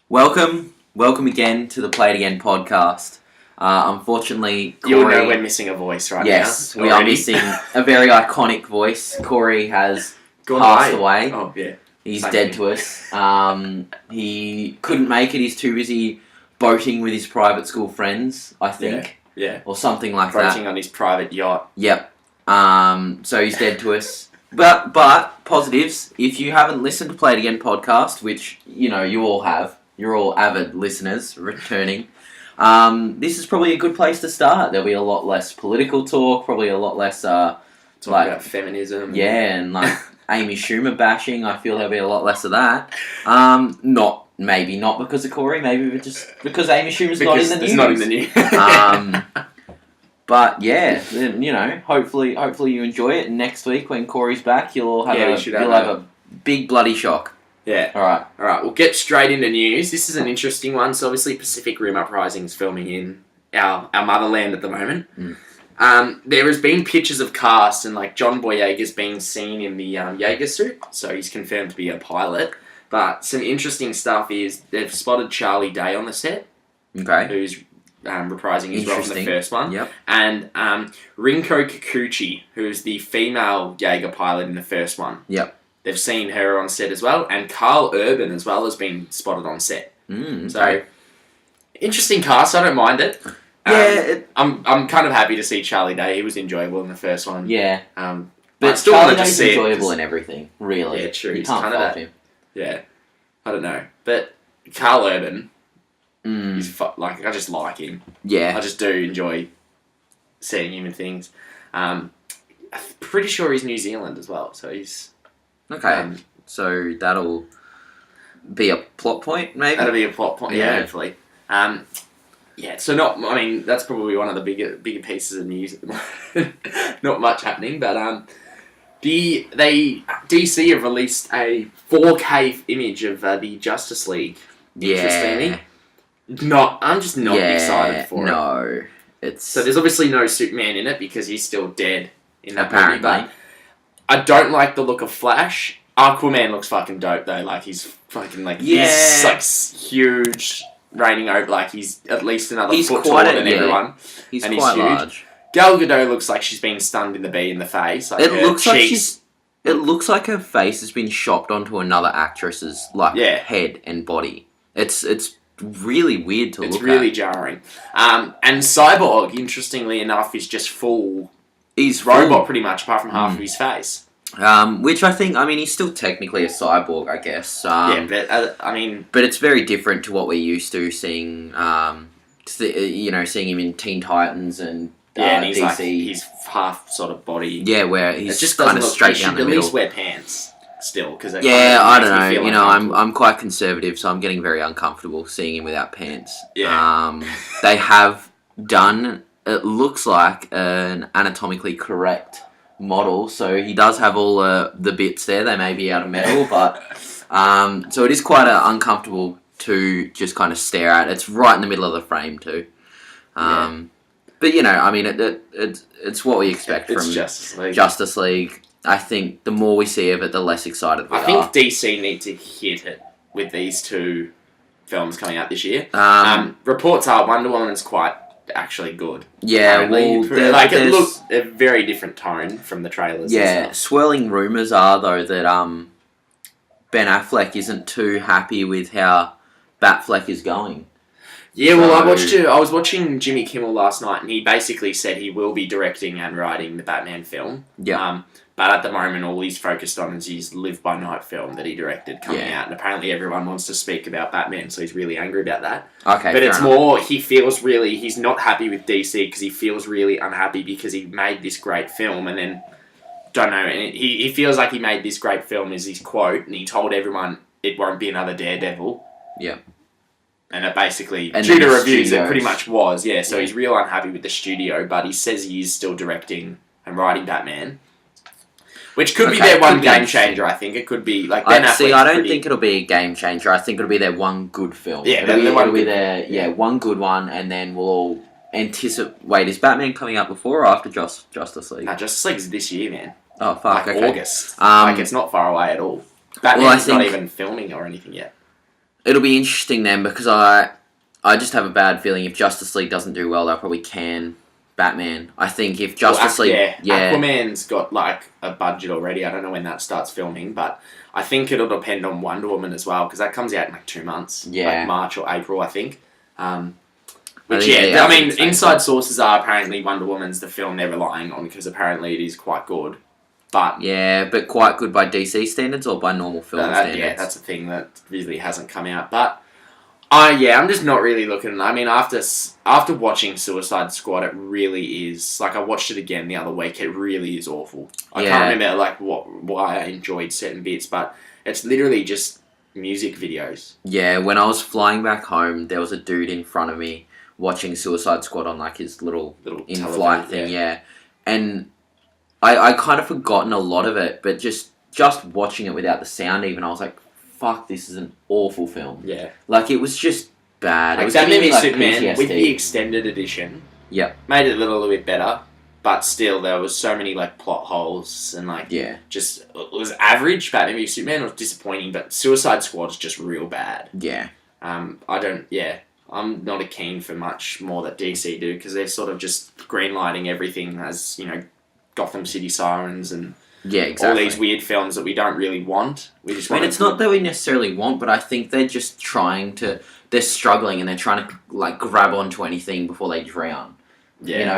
Welcome again to the Play It Again podcast. Unfortunately, Corey... You'll know we're missing a voice right now. Yes, we are missing a very iconic voice. Corey has passed away. Oh, yeah. He's dead to us. He couldn't make it. He's too busy boating with his private school friends, I think. Yeah. Or something like that. Boating on his private yacht. Yep. So he's dead to us. But positives, if you haven't listened to Play It Again podcast, which, you all have, you're all avid listeners returning, this is probably a good place to start. There'll be a lot less political talk, probably a lot less, Talk about feminism. Yeah, and Amy Schumer bashing. I feel there'll be a lot less of that. Maybe not because of Corey, maybe just because Amy Schumer's not in the news. It's not in the news. But yeah, hopefully you enjoy it. And next week when Corey's back, you'll have a big bloody shock. Yeah. All right. We'll get straight into news. This is an interesting one. So obviously, Pacific Rim Uprising is filming in our motherland at the moment. There has been pictures of cast and John Boyega's being seen in the Jaeger suit, so he's confirmed to be a pilot. But some interesting stuff is they've spotted Charlie Day on the set. Okay. Who's reprising his role in the first one. Yep. And Rinko Kikuchi, who's the female Jaeger pilot in the first one. Yep. They've seen her on set as well. And Carl Urban as well has been spotted on set. Okay. So, interesting cast. I don't mind it. I'm kind of happy to see Charlie Day. He was enjoyable in the first one. Yeah. But still Charlie Day's enjoyable in everything, really. Yeah, true. You He's can't kind of fault that. him. Yeah. I don't know. But Carl Urban... He's I just like him. Yeah. I just do enjoy seeing him in things. I'm pretty sure he's New Zealand as well, so he's... Okay, so that'll be a plot point, maybe? That'll be a plot point, yeah, hopefully. So that's probably one of the bigger pieces of news at the moment. Not much happening, but DC have released a 4K image of the Justice League. Yeah. I'm just not excited for it. No. So there's obviously no Superman in it because he's still dead in that apparently. movie, but I don't like the look of Flash. Aquaman looks fucking dope though. He's fucking he's huge, reigning over. He's at least another foot taller than everyone. He's and quite he's huge. large. Gal Gadot looks like she's been stunned in the bee in the face. It looks like her face has been shopped onto another actress's head and body. It's really weird to look at. It's really jarring. And Cyborg, interestingly enough, is just full. He's robot pretty much, apart from half of his face. Which I think, he's still technically a cyborg, I guess. But it's very different to what we're used to seeing. Seeing him in Teen Titans and and DC. He's half sort of body. Yeah, where he's just kind of straight down the middle. At least wear pants still, because I don't know. I'm quite conservative, so I'm getting very uncomfortable seeing him without pants. Yeah. They have done. It looks like an anatomically correct model, so he does have all the bits there. They may be out of metal, but so it is quite uncomfortable to just kind of stare at. It's right in the middle of the frame too. But it's what we expect from Justice League. I think the more we see of it, the less excited we are. I think DC need to hit it with these two films coming out this year. Reports are Wonder Woman's quite actually good. Yeah, it looks a very different tone from the trailers. Yeah, swirling rumours are though that Ben Affleck isn't too happy with how Batfleck is going. Yeah, well, I was watching Jimmy Kimmel last night, and he basically said he will be directing and writing the Batman film. Yeah. But at the moment, all he's focused on is his Live by Night film that he directed coming out, and apparently everyone wants to speak about Batman, so he's really angry about that. Okay, but it's more he's not happy with DC because he feels really unhappy because he made this great film, and then don't know, and he feels like he made this great film is his quote, and he told everyone it won't be another Daredevil. Yeah. And it basically, due to reviews, it pretty much was, yeah. So he's real unhappy with the studio, but he says he is still directing and writing Batman. Which could be their one game changer, I think. It could be Ben Affleck. I don't think it'll be a game changer. I think it'll be their one good film. Yeah, it'll be their one good one, and then we'll all anticipate. Wait, is Batman coming out before or after Justice League? No, Justice League's this year, man. Oh fuck! August. It's not far away at all. Batman's not even filming or anything yet. it'll be interesting then because I just have a bad feeling if Justice League doesn't do well, they'll probably can Batman. I think if Justice League, Aquaman's got like a budget already. I don't know when that starts filming, but I think it'll depend on Wonder Woman as well because that comes out in like 2 months, like March or April, I think. Inside sources are apparently Wonder Woman's the film they're relying on because apparently it is quite good. But but quite good by DC standards or by normal film standards. Yeah, that's a thing that really hasn't come out, but. I'm just not really looking. I mean, after watching Suicide Squad, it really is like I watched it again the other week. It really is awful. I can't remember like why I enjoyed certain bits, but it's literally just music videos. Yeah, when I was flying back home, there was a dude in front of me watching Suicide Squad on like his little in-flight thing. Yeah, and I kind of forgotten a lot of it, but just watching it without the sound, even I was like. Fuck, this is an awful film. Yeah. Like, it was just bad. Like, it was Batman v Superman with the extended edition. Yep. Made it a little bit better, but still, there was so many, like, plot holes and, like, just, it was average. Batman v Superman was disappointing, but Suicide Squad is just real bad. Yeah. I'm not a keen for much more that DC do, because they're sort of just greenlighting everything as, Gotham City Sirens and... Yeah, exactly. All these weird films that we don't really want. It's not that we necessarily want, but I think they're just they're struggling and they're trying to, like, grab onto anything before they drown. Yeah.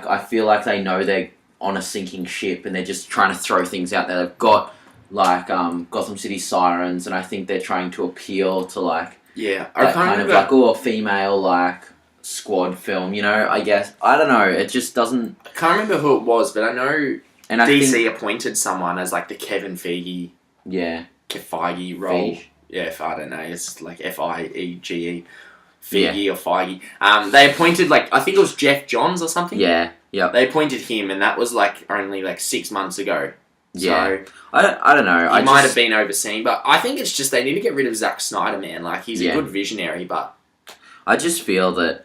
I feel like they know they're on a sinking ship and they're just trying to throw things out there. They've got, like, Gotham City Sirens, and I think they're trying to appeal to, like, that kind of, like, a female, like, squad film, I guess. I don't know, it just doesn't... I can't remember who it was, but I know... And DC appointed someone as like the Kevin Feige, Feige role. Feige. Yeah, I don't know. It's like Fiege, Feige or Feige. They appointed I think it was Jeff Johns or something. Yeah, yeah. They appointed him, and that was only 6 months ago. Yeah. So I don't know. He might have been overseen, but I think it's just they need to get rid of Zack Snyder, man. Like he's a good visionary, but I just feel that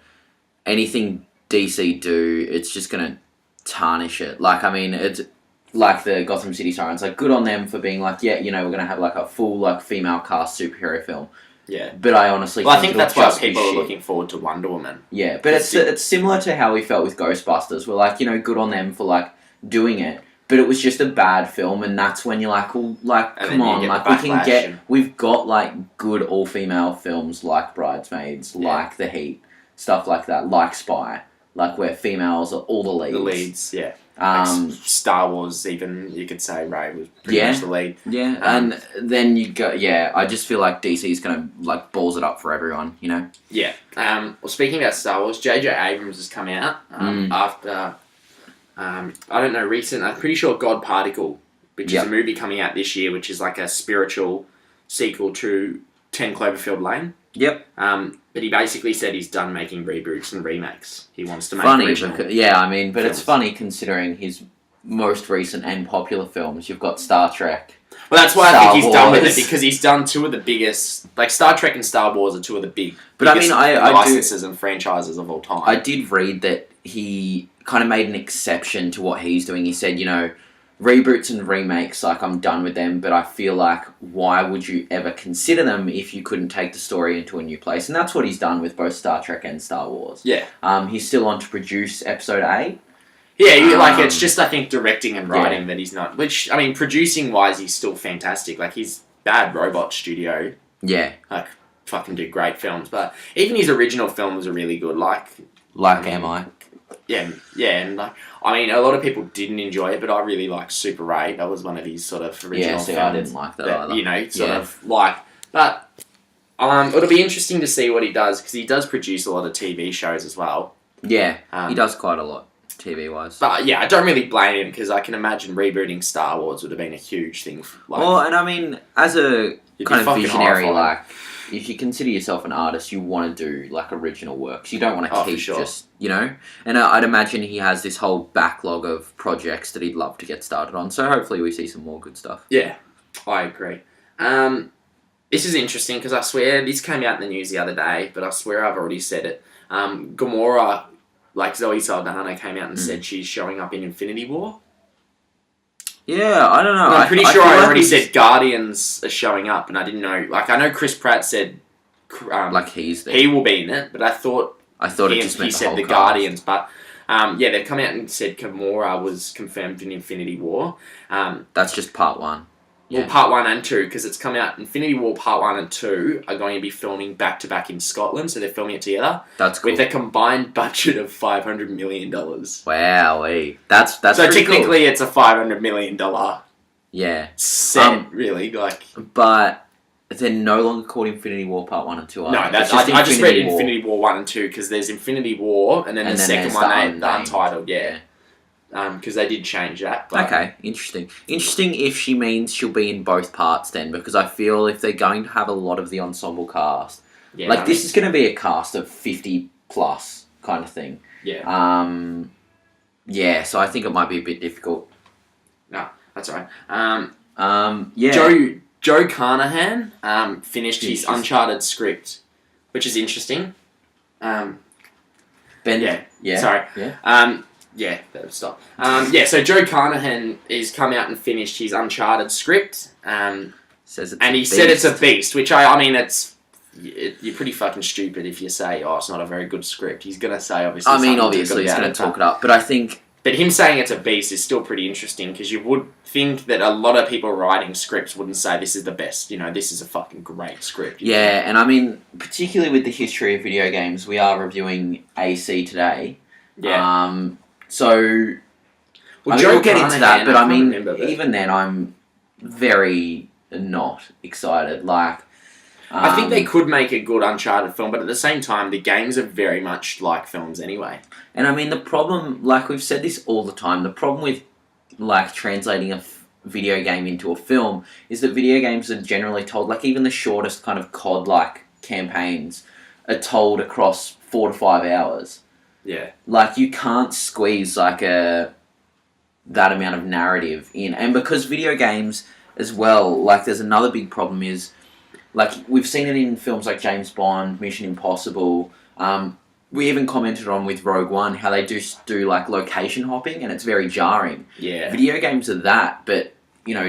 anything DC do, it's just gonna tarnish it. Like, I mean, it's like the Gotham City Sirens. Like, good on them for being like, we're gonna have like a full female cast superhero film. Yeah, but I honestly, I think that's why people are looking forward to Wonder Woman. Yeah, but it's similar to how we felt with Ghostbusters. We're like, good on them for doing it. But it was just a bad film, and that's when you're like, well, come on, we've got good all female films like Bridesmaids, like The Heat, stuff like that, like Spy. Where females are all the leads. The leads, yeah. Star Wars, even, you could say, Ray was pretty much the lead. Yeah, and then you go, I just feel like DC's going to, balls it up for everyone, Yeah. Well, speaking about Star Wars, J.J. Abrams has come out after, I don't know, recent, I'm pretty sure God Particle, which is a movie coming out this year, which is like a spiritual sequel to 10 Cloverfield Lane. Yep. But he basically said he's done making reboots and remakes. He wants to make original films. It's funny considering his most recent and popular films. You've got Star Trek. Well, that's why I think he's done with it, because he's done two of the biggest... Star Trek and Star Wars are two of the biggest licenses and franchises of all time. I did read that he kind of made an exception to what he's doing. He said, reboots and remakes, I'm done with them, but I feel like, why would you ever consider them if you couldn't take the story into a new place? And that's what he's done with both Star Trek and Star Wars. Yeah. He's still on to produce Episode 8. Yeah, it's just, I think, directing and writing that he's not... Which, I mean, producing-wise, he's still fantastic. He's Bad Robot Studio. Yeah. Fucking do great films. But even his original films are really good. Am I? Yeah, and I mean, a lot of people didn't enjoy it, but I really like Super 8. That was one of his sort of original films. I didn't like that either. But it'll be interesting to see what he does, because he does produce a lot of TV shows as well. Yeah, he does quite a lot, TV-wise. But I don't really blame him, because I can imagine rebooting Star Wars would have been a huge thing. And I mean, as a kind of visionary, if you consider yourself an artist, you want to do original works. You don't want to keep just, And I'd imagine he has this whole backlog of projects that he'd love to get started on. So hopefully we see some more good stuff. Yeah, I agree. This is interesting because I swear this came out in the news the other day, but I swear I've already said it. Gamora, Zoe Saldana, came out and said she's showing up in Infinity War. Yeah, I don't know. I'm pretty sure I already said Guardians are showing up, and I didn't know. I know Chris Pratt said Like he's there. he will be in it, but I thought it just meant he said the cast. Guardians, but they've come out and said Gamora was confirmed in Infinity War. That's just part 1. Well, part 1 and 2, because it's come out. Infinity War Part 1 and 2 are going to be filming back to back in Scotland, so they're filming it together. That's cool. With a combined budget of $500 million. Wowee. That's so pretty technically cool. it's a $500 million set, really. Like, but they're no longer called Infinity War Part 1 and 2, no, I just read Infinity War 1 and 2 because there's Infinity War and then the second one, the Untitled, yeah. Because they did change that. But okay, interesting. Interesting if she means she'll be in both parts then, because I feel if they're going to have a lot of the ensemble cast, this is going to be a cast of 50 plus kind of thing. Yeah. So I think it might be a bit difficult. No, that's all right. Yeah. Joe Carnahan finished his Uncharted script, which is interesting. Ben. Yeah. Sorry. Yeah. Stop. So Joe Carnahan has come out and finished his Uncharted script. Says it's and he said it's a beast, which I mean, you're pretty fucking stupid if you say, it's not a very good script. He's going to say, obviously. Obviously he's going to talk it up, but I think. But him saying it's a beast is still pretty interesting because you would think that a lot of people writing scripts wouldn't say this is the best. This is a fucking great script. Yeah, and I mean, particularly with the history of video games, we are reviewing AC today. Yeah. So, we'll get into that, but I mean, even then, I'm very not excited. Like, I think they could make a good Uncharted film, but at the same time, the games are very much like films anyway. And I mean, the problem, like we've said this all the time, the problem with like translating a video game into a film is that video games are generally told, like even the shortest kind of COD-like campaigns are told across 4 to 5 hours. Yeah. Like, you can't squeeze, like, that amount of narrative in. And because video games, as well, like, there's another big problem is, like, we've seen it in films like James Bond, Mission Impossible. We even commented on with Rogue One how they do, like, location hopping, and it's very jarring. Yeah. Video games are that, but,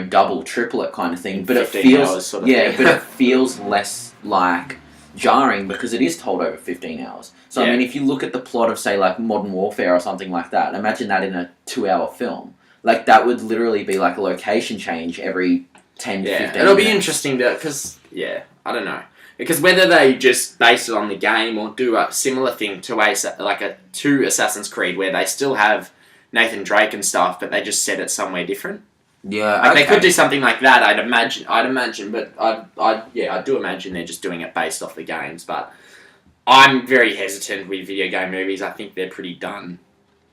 double, triple it kind of thing. But it 15 hours sort of thing. but it feels less, like, jarring because it is told over 15 hours. So, I mean, if you look at the plot of, say, like, Modern Warfare or something like that, imagine that in a 2-hour film. Like, that would literally be like a location change every 10 to 15 minutes. It'll be interesting because, I don't know. Because whether they just base it on the game or do a similar thing to Assassin's Creed where they still have Nathan Drake and stuff, but they just set it somewhere different. Yeah, They could do something like that, I'd imagine, but I do imagine they're just doing it based off the games, but I'm very hesitant with video game movies. I think they're pretty done.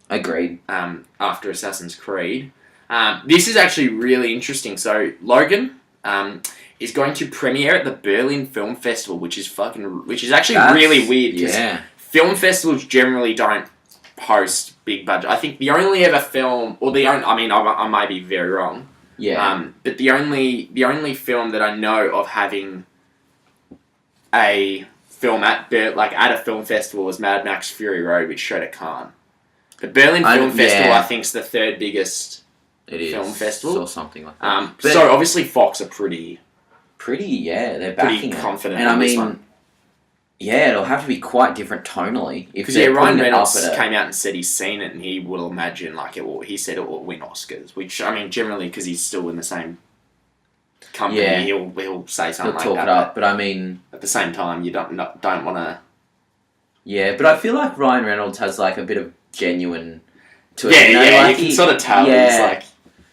Agreed. After Assassin's Creed. This is actually really interesting. So, Logan is going to premiere at the Berlin Film Festival, which is actually really weird, because film festivals generally don't post big budget. I think the only ever film, I might be very wrong. Yeah. But the only film that I know of having a film at a film festival was Mad Max Fury Road, which showed at Cannes. The Berlin Film Festival, I think, is the third biggest film festival. Or something like that. So obviously Fox are pretty, they're backing confident. And I this mean, one. It'll have to be quite different tonally. Because Ryan Reynolds came out and said he's seen it and he will imagine he said it will win Oscars. Which, I mean, generally because he's still in the same company, he'll say something like that. He'll talk it up, but I mean, at the same time, you don't want to. Yeah, but I feel like Ryan Reynolds has like a bit of genuine to it. You can sort of tell. He's like,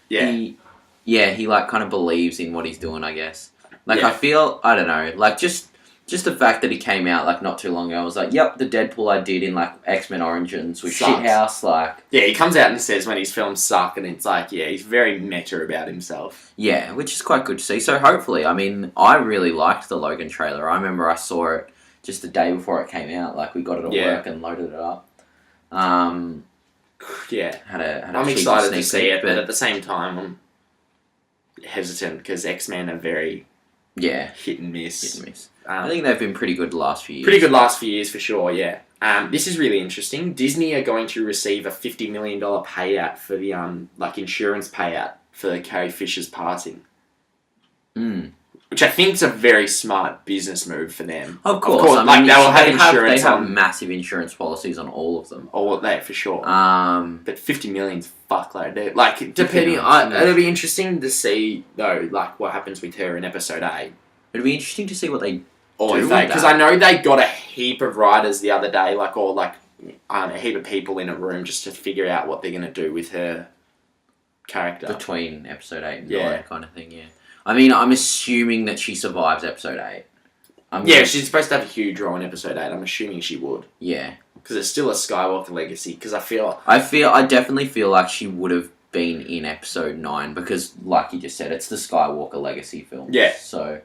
he like kind of believes in what he's doing, I guess. Like, I feel, I don't know, like just the fact that he came out like not too long ago, I was like, yep, the Deadpool I did in like X-Men Origins was shithouse, like. Yeah, he comes out and says when his films suck, and it's like, he's very meta about himself. Yeah, which is quite good to see. So hopefully, I mean, I really liked the Logan trailer. I remember I saw it just the day before it came out. Like, we got it at work and loaded it up. I'm excited to see it, but at the same time, I'm hesitant because X-Men are very hit and miss. I think they've been pretty good the last few years. Pretty good last few years for sure, yeah. This is really interesting. Disney are going to receive a $50 million payout for the insurance payout for Carrie Fisher's passing. which I think is a very smart business move for them. Of course, I like mean, they will have insurance. They have on massive insurance policies on all of them. all that for sure. But 50 million's fuckload. Like depending, it'll be interesting to see though, like what happens with her in episode 8. It'd be interesting to see what they Or do because I know they got a heap of writers the other day, a heap of people in a room just to figure out what they're gonna do with her character between episode 8 and 9 kind of thing. Yeah, I mean, I'm assuming that she survives episode 8. She's supposed to have a huge role in episode 8. I'm assuming she would. Yeah, because it's still a Skywalker legacy. Because I definitely feel like she would have been in episode 9 because, like you just said, it's the Skywalker legacy film. Yeah. So.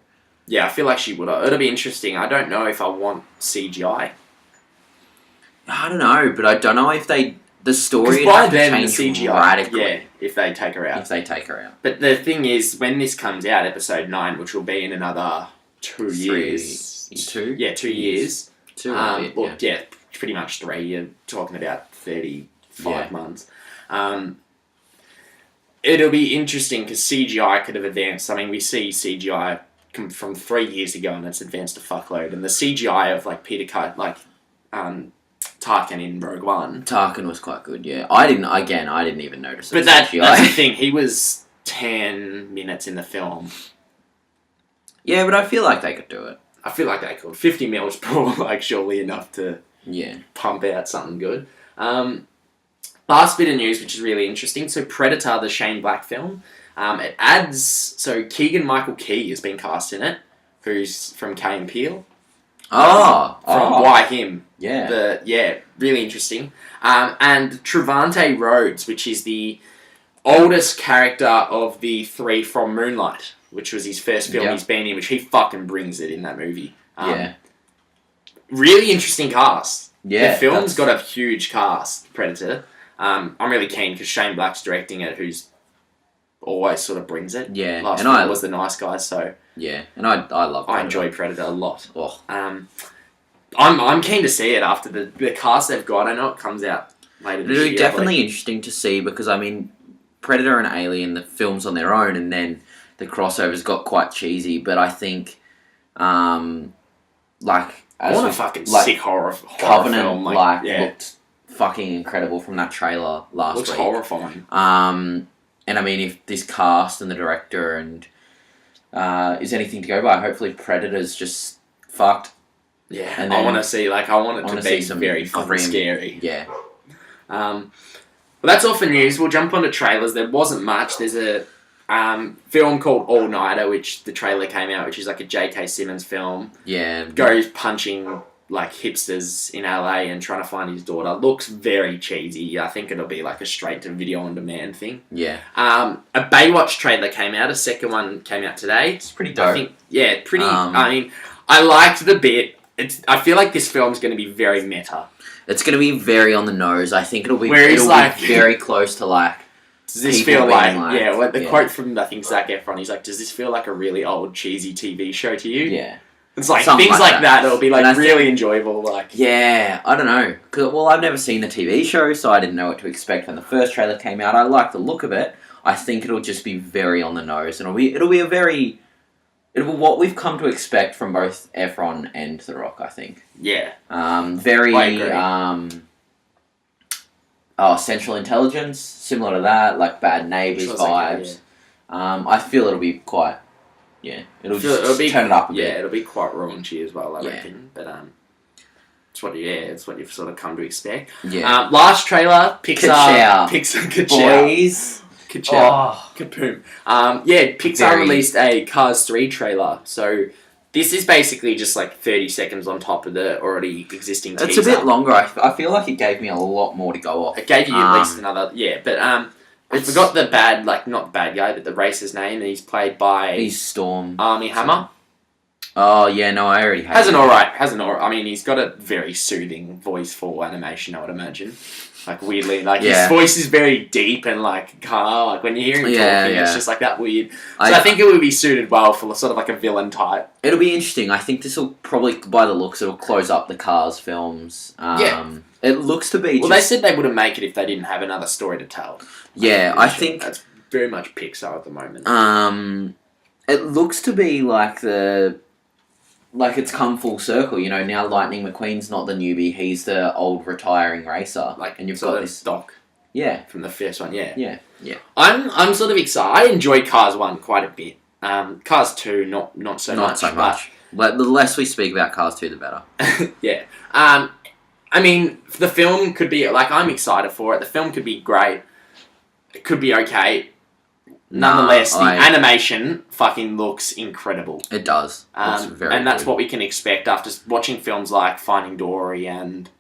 Yeah, I feel like she would have. It'll be interesting. I don't know if I want CGI. I don't know, but I don't know if the story by would have to then change the CGI, radically. yeah, if they take her out. But the thing is, when this comes out, episode 9, which will be in another 2 years. 2? Yeah, 2 years. 2 pretty much 3. You're talking about 35 months. It'll be interesting because CGI could have advanced. I mean, we see CGI from 3 years ago and it's advanced a fuckload. And the CGI of like Tarkin in Rogue One. Tarkin was quite good, yeah. I didn't even notice it. But that's the thing. He was 10 minutes in the film. Yeah, but I feel like they could do it. I feel like they could. 50 mils probably like surely enough to pump out something good. Last bit of news, which is really interesting. So Predator, the Shane Black film, it adds... So Keegan-Michael Key has been cast in it, who's from Key and Peele. From Why Him. Yeah. Really interesting. And Trevante Rhodes, which is the oldest character of the 3 from Moonlight, which was his first film he's been in, which he fucking brings it in that movie. Really interesting cast. Yeah. The film's got a huge cast, Predator. I'm really keen because Shane Black's directing it, who's always sort of brings it. Yeah. Last film was The Nice Guys, so... Yeah, and I love Predator. I enjoy Predator a lot. Oh. I'm keen to see it after the cast they've got. I know it comes out later this year. It'll be definitely interesting to see because, I mean, Predator and Alien, the films on their own, and then the crossovers got quite cheesy, but I think, I want a fucking sick horror Covenant film. Looked fucking incredible from that trailer last week. Looks horrifying. And I mean, if this cast and the director and is anything to go by, hopefully Predator's just fucked. Yeah, and I want to see, I want it to be some very fucking scary. Yeah. Well, that's all for news. We'll jump onto trailers. There wasn't much. There's a film called All Nighter, which the trailer came out, which is like a J.K. Simmons film. Yeah. Goes punching like hipsters in LA and trying to find his daughter. Looks very cheesy. I think it'll be like a straight to video on demand thing. Yeah. A Baywatch trailer came out. A second one came out today. It's pretty dope. I think, pretty. I mean, I liked the bit. I feel like this film's going to be very meta. It's going to be very on the nose. I think it'll be be very close to like. Does this feel like the quote from I think Zac Efron? He's like, "Does this feel like a really old cheesy TV show to you?" Yeah. It's like something things like that. It'll be like really enjoyable. Like I don't know. Well, I've never seen the TV show, so I didn't know what to expect when the first trailer came out. I like the look of it. I think it'll just be very on the nose, and it'll be what we've come to expect from both Efron and The Rock. I think. Yeah. Very. Central Intelligence, similar to that, like Bad Neighbours vibes. I feel it'll be quite. Yeah, it'll be turn it up a bit. Yeah, it'll be quite raunchy as well, I reckon. But it's what you've sort of come to expect. Yeah. Last trailer, Pixar. Boys. Kapoom. Pixar released a Cars 3 trailer. So this is basically just like 30 seconds on top of the already existing teaser. It's a bit longer. I feel like it gave me a lot more to go off. It gave you at least another... Yeah, but I forgot the bad... Like, not the bad guy, but the racer's name. And he's played by... He's Storm. Armie Hammer. Oh, yeah, no, I already have. Has an alright... I mean, he's got a very soothing voice for animation, I would imagine. Like, weirdly, like, his voice is very deep and, like, calm. Like, when you hear him talking, it's just, like, that weird. So I think it would be suited well for sort of, like, a villain type. It'll be interesting. I think this will probably, by the looks, it'll close up the Cars films. It looks to be Well, they said they wouldn't make it if they didn't have another story to tell. Yeah, I think... That's very much Pixar at the moment. it looks to be like it's come full circle. You know, now Lightning McQueen's not the newbie; he's the old retiring racer. Like, and you've sort got of this. Doc Yeah, from the first one. Yeah. yeah. I'm sort of excited. I enjoyed Cars 1 quite a bit. Cars 2, not so Not much. so much. But the less we speak about Cars 2, the better. Yeah. I mean, the film could be like, I'm excited for it. The film could be great. It could be okay. Nonetheless, the animation fucking looks incredible. It does. Looks very and that's good. what we can expect after watching films like Finding Dory and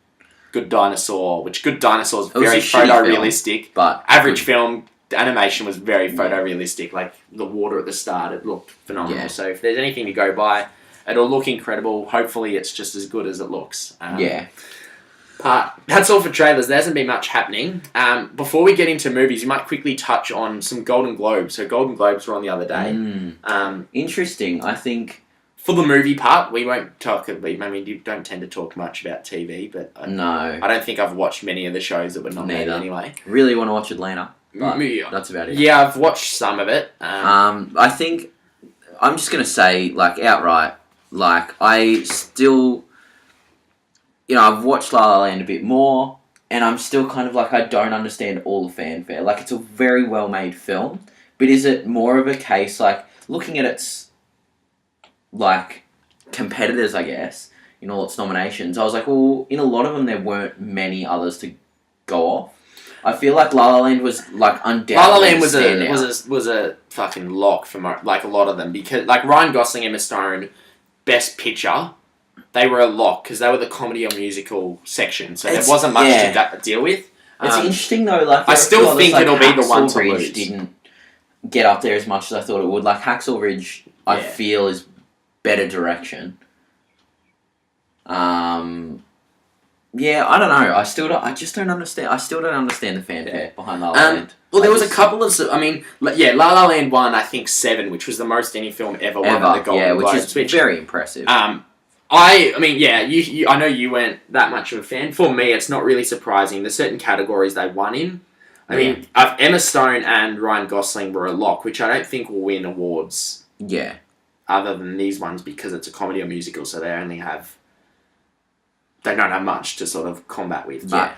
Good Dinosaur, which Good Dinosaur is very photorealistic. But average film, the animation was very photorealistic. Like the water at the start, it looked phenomenal. Yeah. So if there's anything to go by, it'll look incredible. Hopefully it's just as good as it looks. But that's all for trailers. There hasn't been much happening. Before we get into movies, you might quickly touch on some Golden Globes. So Golden Globes were on the other day. Interesting. I think for the movie part, we won't talk. I mean, you don't tend to talk much about TV, but no, I don't think I've watched many of the shows that were nominated anyway. Really want to watch Atlanta. But that's about it. Yeah, I've watched some of it. I think I'm just gonna say, like, outright, like, I still, you know, I've watched La La Land a bit more, and I'm still kind of like, I don't understand all the fanfare. Like, it's a very well made film, but is it more of a case, like, looking at its, like, competitors, I guess, in all its nominations, I was like, well, in a lot of them there weren't many others to go off. I feel like La La Land was, like, undoubtedly La La Land was a fucking lock for like a lot of them, because like Ryan Gosling and Emma Stone, Best Picture, they were a lock because they were the comedy or musical section, so there wasn't much to deal with. It's interesting though. Like, I still think it'll be the one to Hacksaw Ridge lose. Didn't get up there as much as I thought it would. Like, Hacksaw Ridge, I feel is better direction. Yeah, I don't know. I just don't understand. I still don't understand the fanfare behind La La Land. Well, there was a couple of. I mean, La La Land won, I think, 7, which was the most any film ever won at the Golden Globes, which is very impressive. I mean, yeah, you. I know you weren't that much of a fan. For me, it's not really surprising. There's certain categories they won in. I mean, Emma Stone and Ryan Gosling were a lock, which I don't think will win awards. Yeah. Other than these ones, because it's a comedy or musical, so they don't have much to sort of combat with. But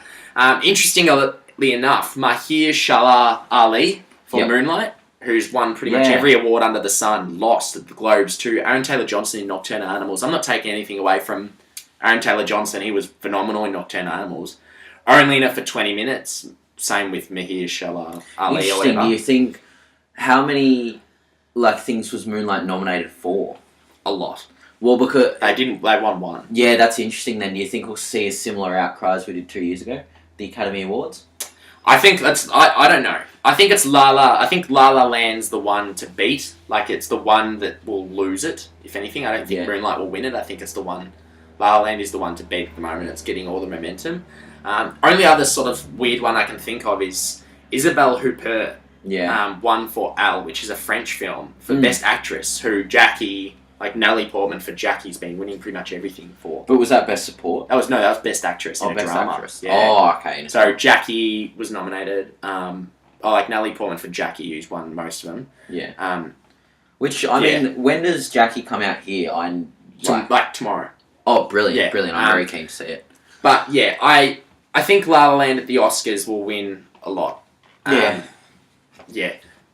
interestingly enough, Mahershala Ali for Moonlight, who's won pretty much every award under the sun, lost at the Globes to Aaron Taylor-Johnson in Nocturnal Animals. I'm not taking anything away from Aaron Taylor-Johnson. He was phenomenal in Nocturnal Animals. Only in it for 20 minutes. Same with Mahershala Ali or whatever. Do you think, how many things was Moonlight nominated for? A lot. Well, because they won 1. Yeah, that's interesting. Then, do you think we'll see a similar outcry as we did 2 years ago, the Academy Awards? I think that's. I don't know. I think it's La La Land's the one to beat. Like, it's the one that will lose it. If anything, I don't think Moonlight will win it. I think it's the one. La La Land is the one to beat at the moment. It's getting all the momentum. Only other sort of weird one I can think of is Isabelle Huppert. Won for Elle, which is a French film for Best Actress. Who Jackie. Like Natalie Portman for Jackie's been winning pretty much everything for. But was that Best Support? That was Best Actress in a Best drama. Actress. Yeah. Oh, okay. So Jackie was nominated. Like Natalie Portman for Jackie, who's won most of them. Yeah. Which I mean, when does Jackie come out here? Tomorrow. Oh, brilliant! Brilliant! I'm very keen to see it. But yeah, I think La La Land at the Oscars will win a lot.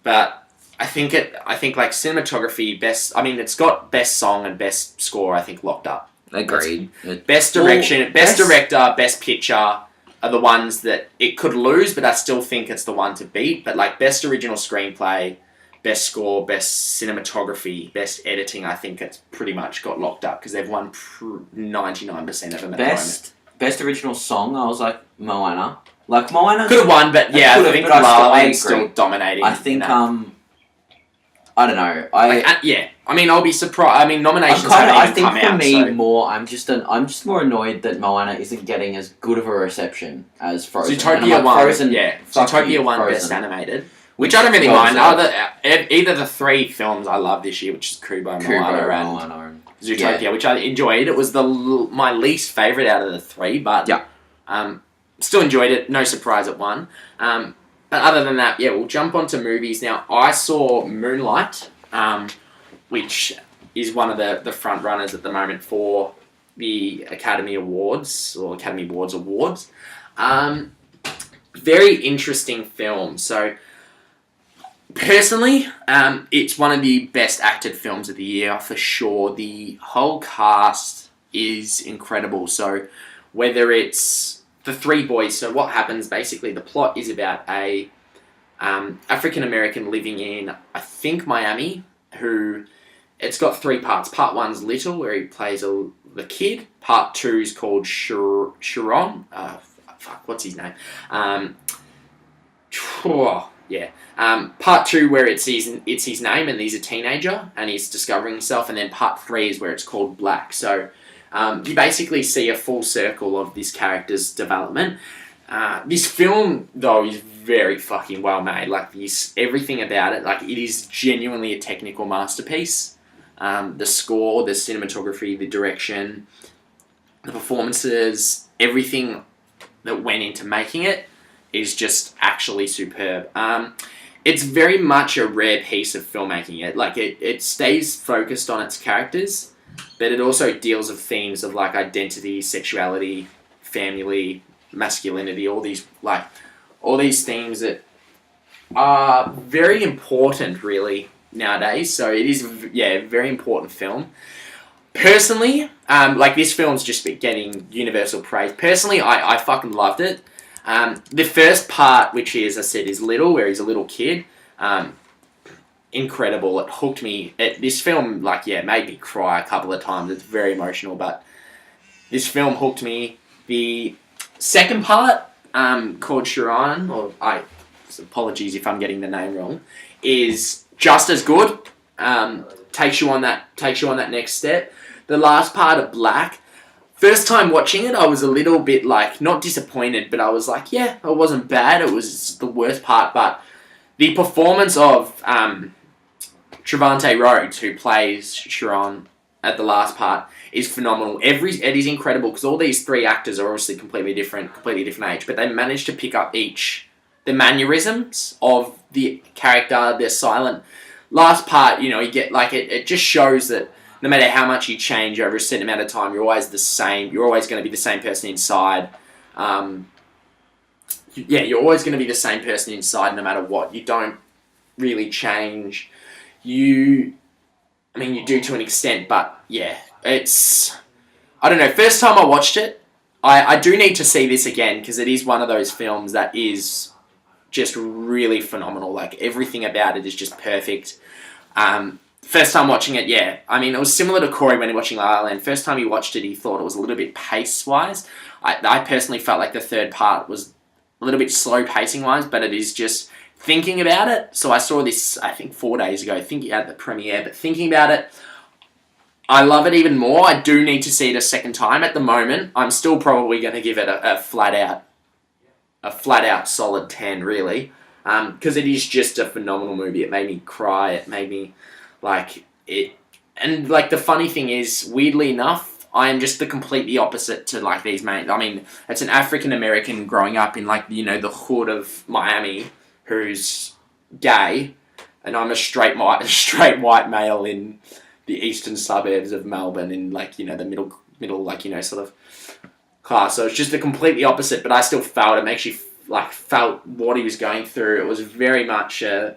But. I think like cinematography, it's got best song and best score, I think, locked up. Agreed. Best direction, best director, best picture are the ones that it could lose, but I still think it's the one to beat. But like best original screenplay, best score, best cinematography, best editing, I think it's pretty much got locked up because they've won 99% of them at the moment. Best original song, I was like Moana. Like Moana could have won, but I think La La Land's still dominating. I think I don't know. I mean, I'll be surprised. I mean, nominations I think for me, I'm just more annoyed that Moana isn't getting as good of a reception as Frozen. Zootopia won. Frozen, Zootopia won Best Animated, which I don't really mind. Either the 3 films I love this year, which is Kubo, Moana, and Zootopia, which I enjoyed. It was my least favourite out of the 3, but still enjoyed it. No surprise it won. But other than that, we'll jump onto movies now. I saw Moonlight. which is one of the front runners at the moment for the Academy Awards or Academy Awards. Very interesting film. So personally, it's one of the best acted films of the year for sure. The whole cast is incredible. So whether it's the three boys, so what happens basically, the plot is about a African American living in, I think, Miami, who, it's got three parts. Part one's Little, where he plays the kid. Part two is called Sharon. What's his name? Part two, where it's his name and he's a teenager and he's discovering himself, and then part three is where it's called Black. So you basically see a full circle of this character's development. This film, though, is very fucking well made. Like, everything about it, like, it is genuinely a technical masterpiece. The score, the cinematography, the direction, the performances, everything that went into making it is just actually superb. It's very much a rare piece of filmmaking. It stays focused on its characters, but it also deals with themes of like identity, sexuality, family, masculinity, all these themes that are very important really nowadays. So it is a very important film. Personally, this film's just getting universal praise. Personally, I fucking loved it. The first part, which is, as I said, is Little, where he's a little kid. Incredible. It hooked me. This film, made me cry a couple of times. It's very emotional, but this film hooked me. The second part, called Sharon, apologies if I'm getting the name wrong, is just as good. Takes you on that next step. The last part of Black, first time watching it, I was a little bit not disappointed, but I was like, yeah, it wasn't bad. It was the worst part, but the performance of Trevante Rhodes, who plays Sharon at the last part, is phenomenal. It is incredible because all these three actors are obviously completely different age, but they managed to pick up the mannerisms of the character. They're silent. Last part, you get it just shows that no matter how much you change over a certain amount of time, you're always the same. You're always going to be the same person inside. You're always going to be the same person inside no matter what. You don't really change. You do to an extent, but yeah, it's... I don't know, first time I watched it, I do need to see this again because it is one of those films that is just really phenomenal. Everything about it is just perfect. First time watching it, it was similar to Corey when he was watching La La Land. First time he watched it, he thought it was a little bit pace-wise. I personally felt like the third part was a little bit slow pacing-wise, but it is just thinking about it. So I saw this, I think, 4 days ago, thinking at the premiere, but thinking about it, I love it even more. I do need to see it a second time. At the moment, I'm still probably going to give it a flat-out solid 10, really, because it is just a phenomenal movie. It made me cry. It made me... the funny thing is, weirdly enough, I am just the completely opposite to these main. It's an African American growing up in the hood of Miami who's gay, and I'm a straight white male in the eastern suburbs of Melbourne in the middle sort of class. So it's just the completely opposite, but I still felt it. Makes you felt what he was going through. It was very much a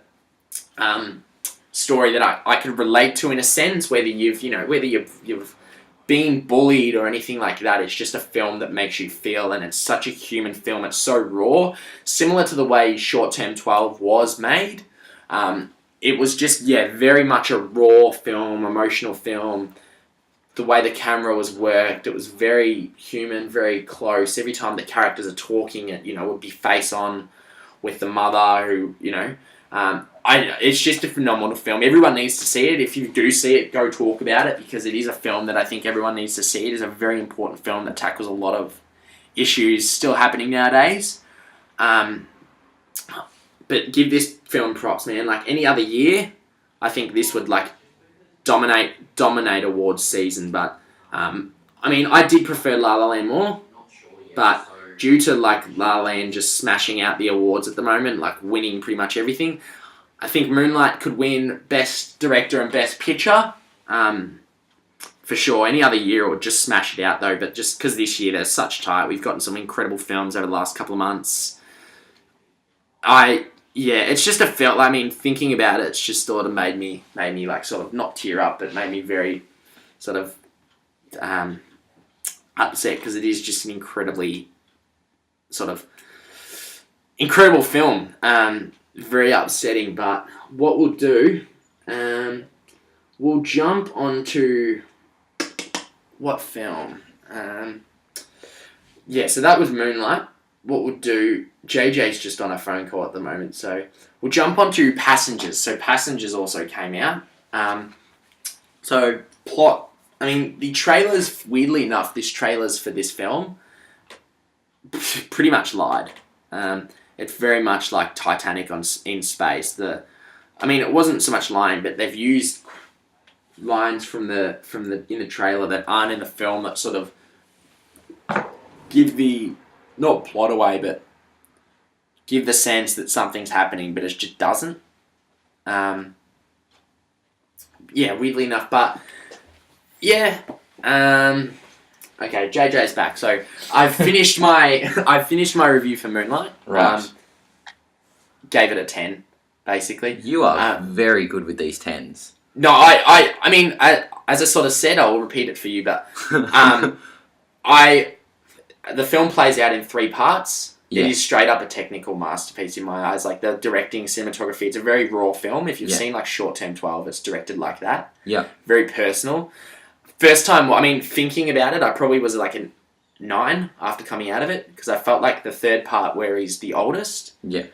story that I could relate to in a sense, whether you've been bullied or anything like that. It's just a film that makes you feel, and it's such a human film. It's so raw, similar to the way Short Term 12 was made. It was just, very much a raw film, emotional film. The way the camera was worked, it was very human, very close. Every time the characters are talking, it would be face on with the mother who, it's just a phenomenal film. Everyone needs to see it. If you do see it, go talk about it, because it is a film that I think everyone needs to see. It is a very important film that tackles a lot of issues still happening nowadays. But give this film props, man. Any other year, I think this would dominate awards season. But I did prefer La La Land more, but due to La La Land just smashing out the awards at the moment, winning pretty much everything, I think Moonlight could win Best Director and Best Picture. For sure. Any other year it would just smash it out though, but just because this year they're such tight, we've gotten some incredible films over the last couple of months. It's just thinking about it, it's just sort of made me like sort of not tear up, but made me very sort of upset because it is just an incredibly sort of incredible film. Very upsetting, but what we'll do, we'll jump onto what film? So that was Moonlight. What we'll do, JJ's just on a phone call at the moment, so we'll jump onto Passengers. So Passengers also came out. So plot, the trailers, weirdly enough, this trailers for this film pretty much lied. It's very much like Titanic in space. It wasn't so much lying, but they've used lines from the in the trailer that aren't in the film that sort of give the not plot away, but give the sense that something's happening, but it just doesn't. Weirdly enough, but okay, JJ's back. So I've finished my review for Moonlight. Right. Gave it a 10, basically. You are very good with these 10s. No, as I sort of said, I'll repeat it for you, but the film plays out in 3 parts. Yeah. It is straight up a technical masterpiece in my eyes. Like the directing, cinematography, it's a very raw film. If you've seen like Short Term 12, it's directed like that. Yeah. Very personal. First time, thinking about it, I probably was like a 9 after coming out of it because I felt like the third part where he's the oldest. Yeah.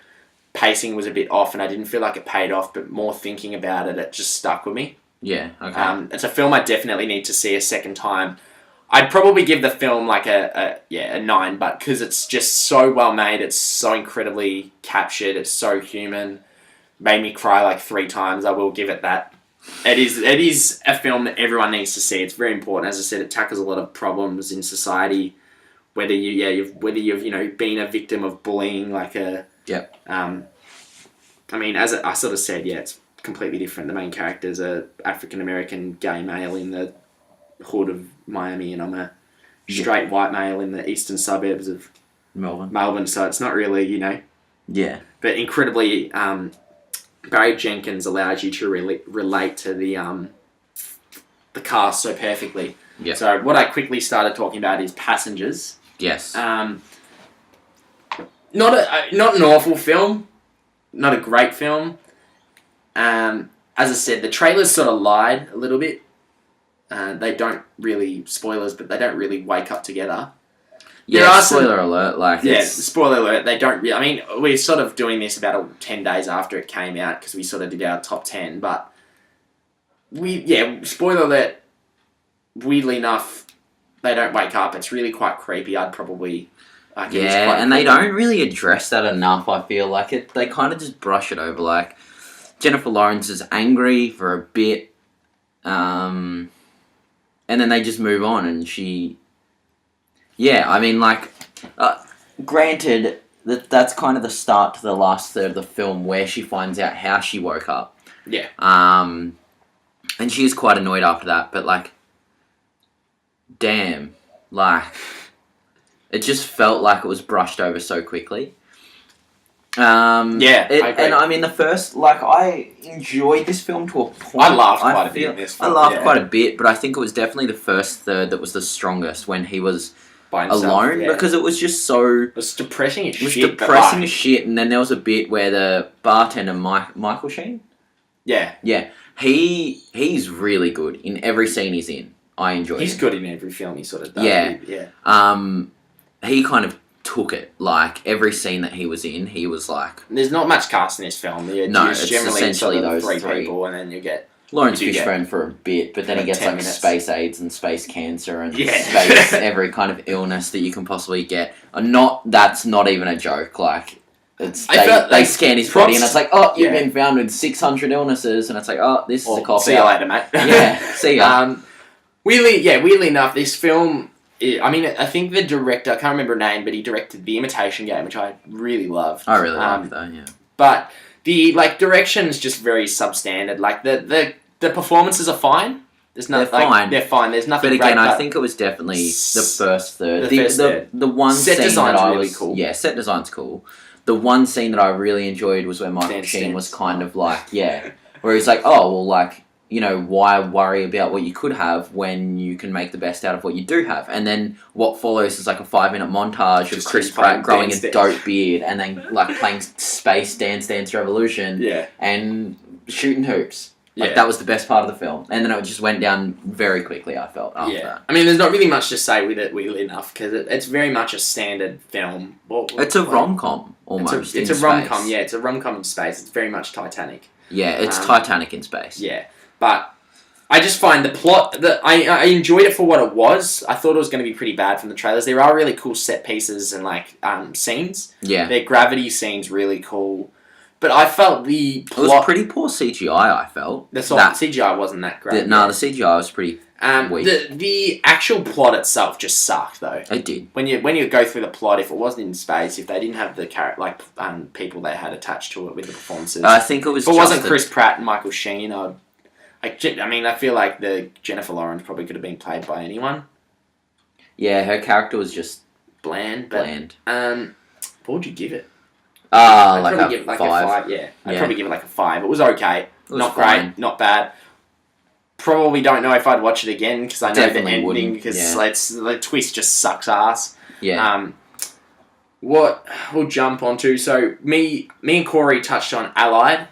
Pacing was a bit off and I didn't feel like it paid off, but more thinking about it, it just stuck with me. Yeah, okay. It's a film I definitely need to see a second time. I'd probably give the film like a 9, but because it's just so well made, it's so incredibly captured, it's so human, made me cry like 3 times, I will give it that. It is a film that everyone needs to see. It's very important. As I said, it tackles a lot of problems in society, whether you've been a victim of bullying, like a... Yep. As I sort of said, it's completely different. The main character's a African-American gay male in the hood of Miami, and I'm a straight white male in the eastern suburbs of Melbourne, so it's not really, Yeah. But incredibly, Barry Jenkins allows you to relate to the cast so perfectly. Yeah. So what I quickly started talking about is Passengers. Yes. Not an awful film, not a great film. As I said, the trailers sort of lied a little bit. They don't really, spoilers, but they don't really wake up together. Yeah, spoiler alert. Spoiler alert. They don't really, we're sort of doing this about 10 days after it came out because we sort of did our top 10, but spoiler alert, weirdly enough, they don't wake up. It's really quite creepy. I'd probably... and they don't really address that enough, I feel like it. They kind of just brush it over. Like, Jennifer Lawrence is angry for a bit, and then they just move on, and she... granted, that's kind of the start to the last third of the film where she finds out how she woke up. Yeah. And she is quite annoyed after that, but, damn, it just felt like it was brushed over so quickly. I agree. And the first, I enjoyed this film to a point. I laughed quite a bit in this film. I laughed quite a bit, but I think it was definitely the first third that was the strongest when he was by himself, alone, because it was just so... It was depressing as shit. It was depressing as shit, and then there was a bit where the bartender, Michael Sheen? Yeah. Yeah. He's really good in every scene he's in. I enjoy him. He's good in every film he sort of does. Yeah. He kind of took it. Every scene that he was in, he was like... There's not much cast in this film. It's generally essentially those three people, and then you get... Lawrence Fishburne for a bit, but then he gets space AIDS and space cancer and space every kind of illness that you can possibly get. That's not even a joke. They scan his body and it's like, you've been found with 600 illnesses, and it's like, this is a cop. See you later, mate. See ya. Weirdly enough, this film... I think the director, I can't remember her name, but he directed The Imitation Game, which I really loved. I really liked that, yeah. But The direction's just very substandard. Like the performances are fine. There's nothing. They're fine. They're fine. There's nothing. But again, great, I think it was definitely the first third. The one set scene design's that I really was cool. Yeah, set design's cool. The one scene that I really enjoyed was where Michael Sheen was kind of like, where he's like, oh well, like, you know, why worry about what you could have when you can make the best out of what you do have? And then what follows is like a 5-minute montage of Chris Pratt growing a dope beard and then like playing Space Dance Revolution and shooting hoops. Like, that was the best part of the film. And then it just went down very quickly, I felt, after that. I mean, there's not really much to say with it, weirdly enough, because it's very much a standard film. It's a rom-com, almost, It's a rom-com, yeah. It's a rom-com in space. It's very much Titanic. Yeah, it's Titanic in space. Yeah. But I just find the plot... I enjoyed it for what it was. I thought it was going to be pretty bad from the trailers. There are really cool set pieces and, like, scenes. Yeah. Their gravity scene's really cool. But I felt the plot... It was pretty poor CGI, I felt. The CGI wasn't that great. The CGI was pretty weak. The actual plot itself just sucked, though. It did. When you go through the plot, if it wasn't in space, if they didn't have the people they had attached to it with the performances... I think it was If it wasn't Chris Pratt and Michael Sheen, I feel like the Jennifer Lawrence probably could have been played by anyone. Yeah, her character was just... Bland. What would you give it? Like a 5. Yeah, I'd probably give it like a 5. It was okay. It was not fine. Great, not bad. Probably don't know if I'd watch it again because I know Definitely the ending wouldn't, because the twist just sucks ass. Yeah. What we'll jump onto. So me and Corey touched on Allied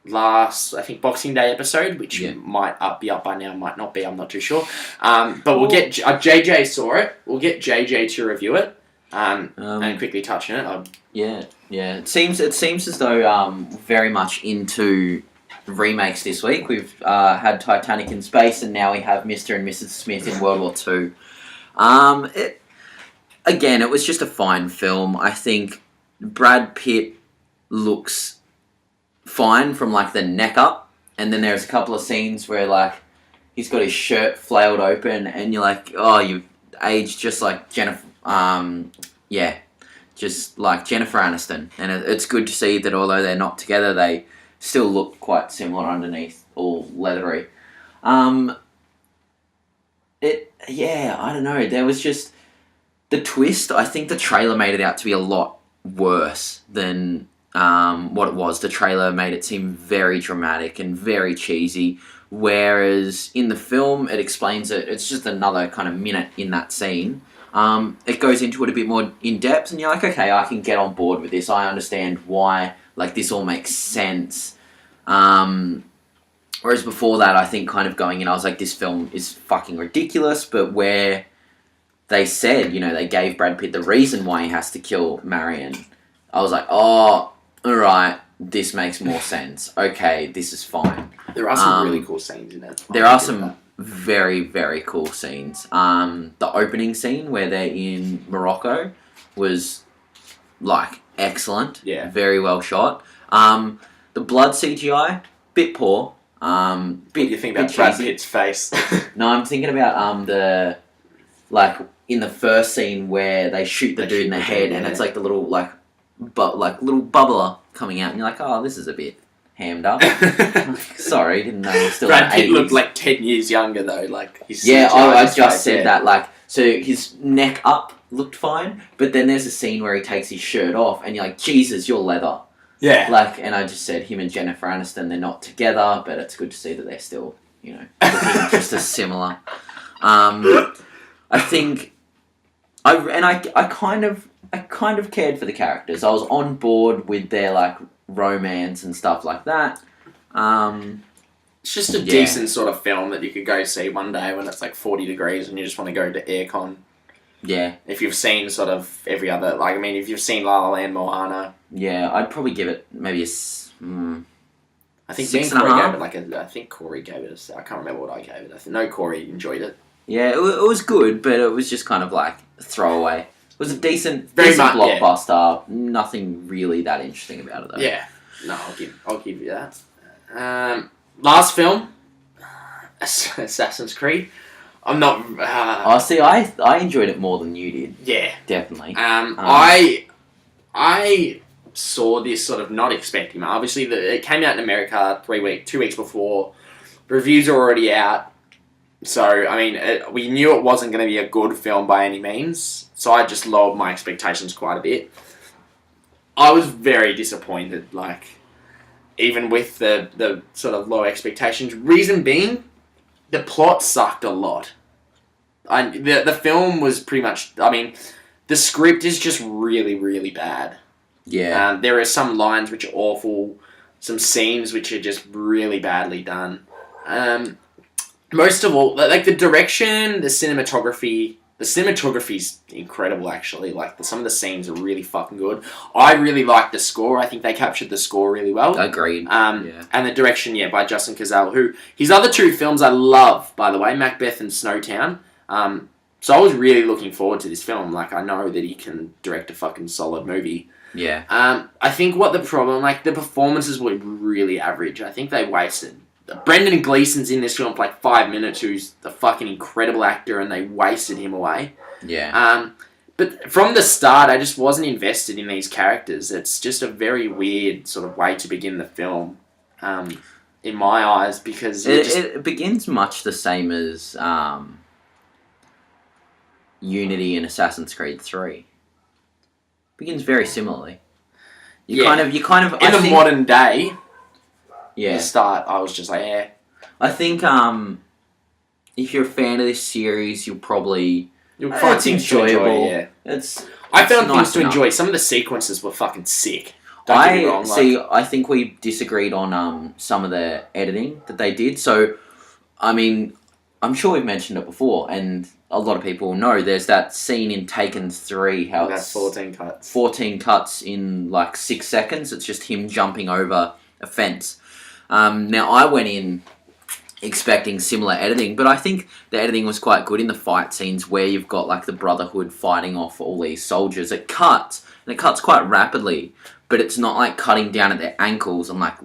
last, I think, Boxing Day episode, which might be up by now, might not be. I'm not too sure. But we'll get JJ saw it. We'll get JJ to review it. And quickly touch on it. Yeah. It seems as though very much into remakes this week. We've had Titanic in space, and now we have Mr. and Mrs. Smith in World War II. It was just a fine film. I think Brad Pitt looks fine from like the neck up, and then there's a couple of scenes where like he's got his shirt flailed open, and you're like, oh, you've aged just like Jennifer. Just like Jennifer Aniston. And it's good to see that although they're not together, they still look quite similar underneath, all leathery. I don't know. There was just the twist. I think the trailer made it out to be a lot worse than what it was. The trailer made it seem very dramatic and very cheesy, whereas in the film it explains it. It's just another kind of minute in that scene. It goes into it a bit more in depth, and you're like, okay, I can get on board with this. I understand why, like, this all makes sense. Whereas before that, I think kind of going in, I was like, this film is fucking ridiculous, but where they said, you know, they gave Brad Pitt the reason why he has to kill Marion, I was like, oh, alright, this makes more sense. Okay, this is fine. There are some really cool scenes in it. There are some very, very cool scenes. The opening scene where they're in Morocco was like excellent. Yeah. Very well shot. The blood CGI, bit poor. What do you think about Brad Pitt's face? No, I'm thinking about the like in the first scene where they shoot the dude in the head, and it's like the little little bubbler coming out, and you're like, oh, this is a bit hammed up. Sorry, didn't know he was still Brad in the Pitt 80s. looked like 10 years younger though. Like I just said that. Like, so his neck up looked fine, but then there's a scene where he takes his shirt off, and you're like, Jesus, you're leather. Yeah. Like, and I just said him and Jennifer Aniston, they're not together, but it's good to see that they're still, you know, looking just as similar. I think, I kind of cared for the characters. I was on board with their like romance and stuff like that. It's just a decent sort of film that you could go see one day when it's like 40 degrees and you just want to go to aircon. Yeah. If you've seen sort of every other, like, I mean, if you've seen La La Land, Moana. Yeah, I'd probably give it maybe a... I think Corey gave it I can't remember what I gave it. No, Corey enjoyed it. Yeah, it was good, but it was just kind of like throwaway. It was a decent blockbuster. Yeah. Nothing really that interesting about it, though. Yeah. No, I'll give you that. Last film, Assassin's Creed. I'm not... see, I enjoyed it more than you did. Yeah. Definitely. I saw this sort of not expecting. Obviously, it came out in America 2 weeks before. Reviews are already out. So, I mean, we knew it wasn't going to be a good film by any means. So I just lowered my expectations quite a bit. I was very disappointed, like, even with the sort of low expectations. Reason being, the plot sucked a lot. The film was pretty much, I mean, the script is just really, really bad. Yeah. There are some lines which are awful, some scenes which are just really badly done. Most of all, like the direction, the cinematography's incredible actually. Like some of the scenes are really fucking good. I really like the score. I think they captured the score really well. Agreed. And the direction, by Justin Cazale, who his other two films I love, by the way, Macbeth and Snowtown. So I was really looking forward to this film. Like I know that he can direct a fucking solid movie. Yeah. I think what the problem, like the performances were really average. I think they wasted. Brendan Gleeson's in this film for like 5 minutes, who's a fucking incredible actor, and they wasted him away. Yeah. But from the start, I just wasn't invested in these characters. It's just a very weird sort of way to begin the film, in my eyes, because it begins much the same as Unity in Assassin's Creed 3. Begins very similarly. You kind of in the modern day. Yeah. The start, I was just like, yeah. I think if you're a fan of this series, you'll find things enjoyable. To enjoy, yeah. I found things to enjoy. Some of the sequences were fucking sick. Don't get me wrong. I think we disagreed on some of the editing that they did. So, I mean, I'm sure we've mentioned it before, and a lot of people know there's that scene in Taken 3, how that's 14 cuts. 14 cuts in like 6 seconds. It's just him jumping over a fence. Now, I went in expecting similar editing, but I think the editing was quite good in the fight scenes where you've got like the Brotherhood fighting off all these soldiers. It cuts, and it cuts quite rapidly, but it's not like cutting down at their ankles and like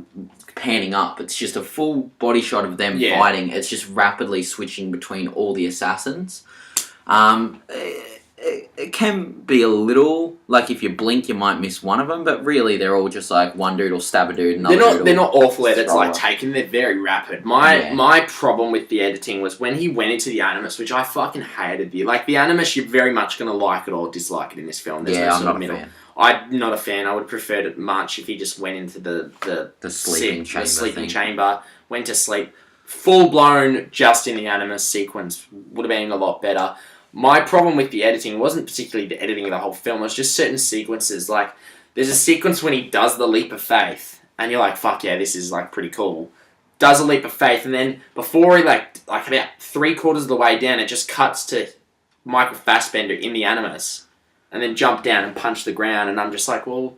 panning up. It's just a full body shot of them fighting. It's just rapidly switching between all the assassins. It can be a little, like if you blink you might miss one of them, but really they're all just like one dude will stab a dude, they're not awful edits like Taken, they're very rapid. My problem with the editing was when he went into the Animus, which I fucking hated. The Animus, you're very much going to like it or dislike it in this film. There's no I'm not a middle. fan. I'm not a fan. I would prefer it much if he just went into the sleeping chamber, went to sleep. Full blown, just in the Animus sequence would have been a lot better. My problem with the editing wasn't particularly the editing of the whole film. It was just certain sequences. Like, there's a sequence when he does the leap of faith, and you're like, fuck yeah, this is, like, pretty cool. Does a leap of faith, and then before he, like about 3/4 of the way down, it just cuts to Michael Fassbender in the Animus, and then jump down and punch the ground, and I'm just like, well...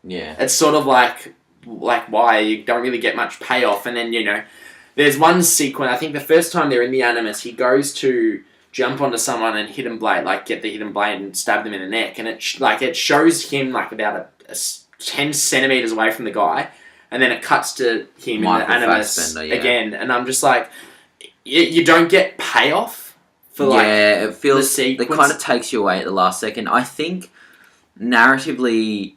Yeah. It's sort of like why? You don't really get much payoff, and then, there's one sequence, I think the first time they're in the Animus, he goes to... jump onto someone and hidden blade, like get the hidden blade and stab them in the neck, and it shows him like about a 10 centimeters away from the guy, and then it cuts to him Michael in the Animus again, and I'm just like, you don't get payoff for like it feels the it kind of takes you away at the last second. I think narratively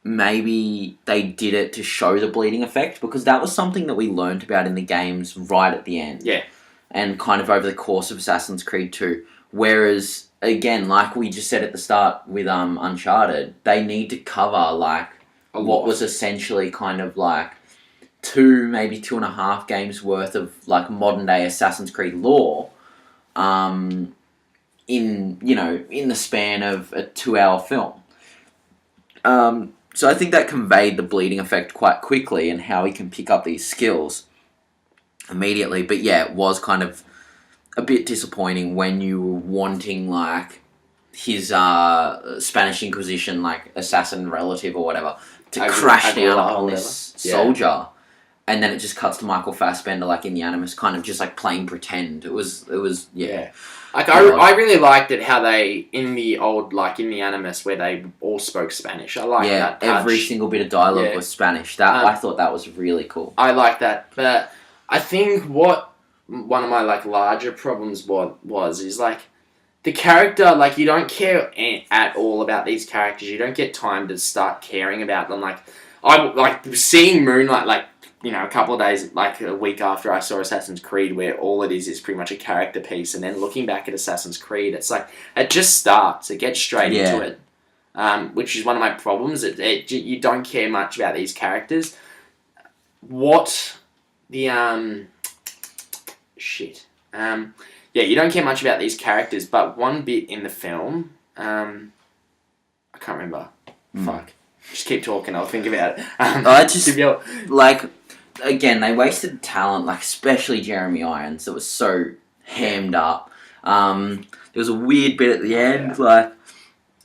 maybe they did it to show the bleeding effect, because that was something that we learned about in the games right at the end. Yeah. And kind of over the course of Assassin's Creed 2. Whereas, again, like we just said at the start with Uncharted, they need to cover, like, what was essentially kind of, like, 2, maybe 2.5 games worth of, like, modern-day Assassin's Creed lore in the span of a 2-hour film. So I think that conveyed the bleeding effect quite quickly and how he can pick up these skills immediately. But yeah, it was kind of a bit disappointing when you were wanting like his Spanish Inquisition like assassin relative or whatever to crash down upon this soldier, and then it just cuts to Michael Fassbender like in the Animus, kind of just like playing pretend. It was yeah. Like I really liked it how they in the old like in the Animus where they all spoke Spanish. I like that touch. Every single bit of dialogue was Spanish. That I thought that was really cool. I like that, but I think what one of my like larger problems was is like the character, like, you don't care at all about these characters. You don't get time to start caring about them. Like, I like seeing Moonlight, like, you know, a couple of days, like a week after I saw Assassin's Creed, where all it is pretty much a character piece, and then looking back at Assassin's Creed, it's like, it just starts. It gets straight into it, which is one of my problems. You don't care much about these characters. What the yeah, you don't care much about these characters, but one bit in the film, I can't remember. Fuck. Just keep talking, I'll think about it. I just, like, again, they wasted talent, like, especially Jeremy Irons, that was so hammed up. There was a weird bit at the end, like...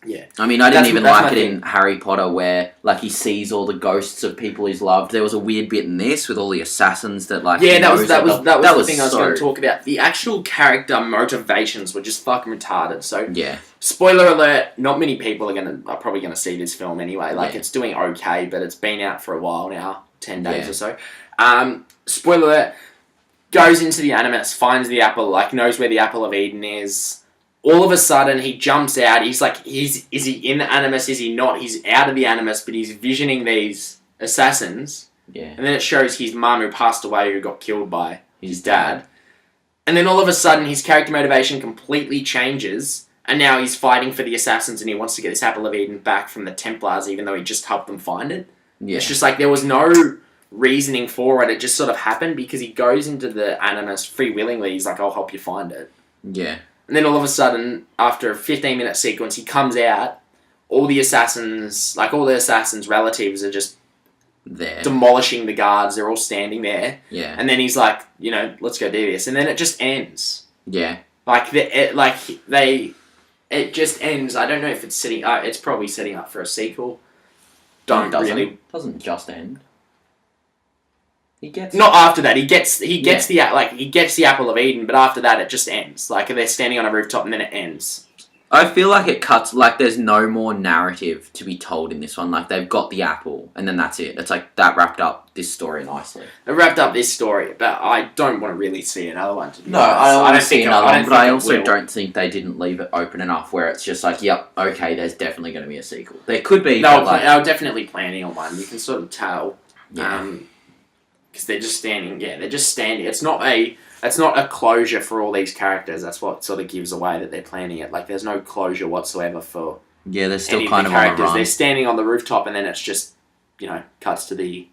Yeah. I mean, I didn't even like it in Harry Potter where, like, he sees all the ghosts of people he's loved. There was a weird bit in this with all the assassins that, like... Yeah, that was the thing I was going to talk about. The actual character motivations were just fucking retarded. So, yeah. Spoiler alert, not many people are probably going to see this film anyway. Like, it's doing okay, but it's been out for a while now, 10 days or so. Spoiler alert, goes into the Animus, finds the apple, like, knows where the Apple of Eden is. All of a sudden, he jumps out. He's like, is he in the Animus? Is he not? He's out of the Animus, but he's visioning these assassins. Yeah. And then it shows his mum who passed away, who got killed by his dad. And then all of a sudden, his character motivation completely changes. And now he's fighting for the assassins, and he wants to get this Apple of Eden back from the Templars, even though he just helped them find it. Yeah. It's just like, there was no reasoning for it. It just sort of happened because he goes into the Animus free-willingly. He's like, I'll help you find it. Yeah. And then all of a sudden, after a 15-minute sequence, he comes out, all the assassins' relatives are just there, demolishing the guards, they're all standing there. Yeah. And then he's like, you know, let's go do this. And then it just ends. Yeah. It just ends. I don't know if it's it's probably setting up for a sequel. Doesn't just end. He gets not after that. He gets the Apple of Eden, but after that it just ends. Like, they're standing on a rooftop and then it ends. I feel like it cuts, like, there's no more narrative to be told in this one. Like, they've got the apple and then that's it. It's like that wrapped up this story nicely. It wrapped up this story, but I don't want to really see another one. To be honest. I don't want to see another one, but I also don't think they didn't leave it open enough where it's just like, yep, okay, there's definitely going to be a sequel. There could be. They were definitely planning on one. You can sort of tell. Yeah. Because they're just standing. Yeah, they're just standing. It's not a closure for all these characters. That's what sort of gives away that they're planning it. Like, there's no closure whatsoever for. Yeah, they're still any kind of of the on the run. They're standing on the rooftop, and then it's just, you know, cuts to the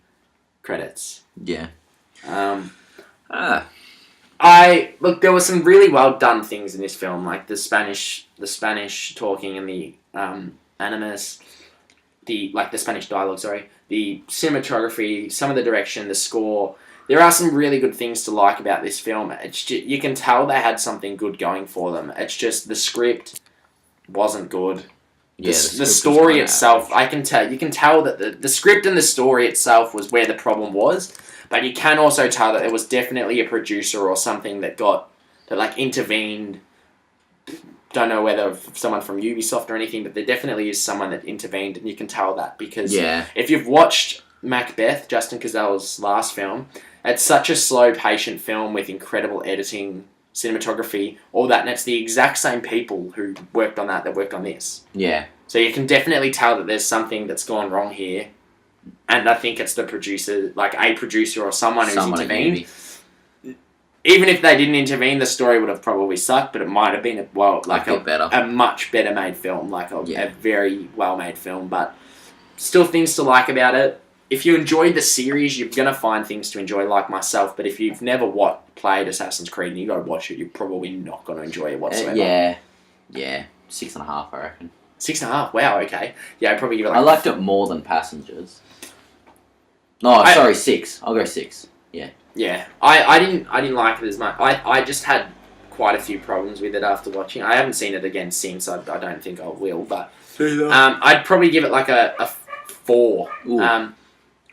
credits. Yeah. Look, there were some really well done things in this film, like the Spanish talking and the Animus, the Spanish dialogue. Sorry. The cinematography, some of the direction, the score. There are some really good things to like about this film. It's just, you can tell they had something good going for them. It's just the script wasn't good. Yeah, the story itself, you can tell that the script and the story itself was where the problem was, but you can also tell that there was definitely a producer or something that intervened. Don't know whether someone from Ubisoft or anything, but there definitely is someone that intervened, and you can tell that because if you've watched Macbeth, Justin Cazale's last film, it's such a slow, patient film with incredible editing, cinematography, all that, and it's the exact same people who worked on that worked on this. Yeah. So you can definitely tell that there's something that's gone wrong here, and I think it's the producer, like a producer or someone who's intervened. Even if they didn't intervene, the story would have probably sucked, but it might have been a much better made film, a very well made film. But still, things to like about it. If you enjoyed the series, you're gonna find things to enjoy, like myself. But if you've never played Assassin's Creed and you go watch it, you're probably not gonna enjoy it whatsoever. Yeah, 6.5, I reckon. 6.5. Wow. Okay. Yeah, I'd probably give it. I liked it more than Passengers. No, sorry, 6. I'll go 6. Yeah. Yeah, I didn't like it as much. I just had quite a few problems with it after watching. I haven't seen it again since. I don't think I will, but I'd probably give it like a 4.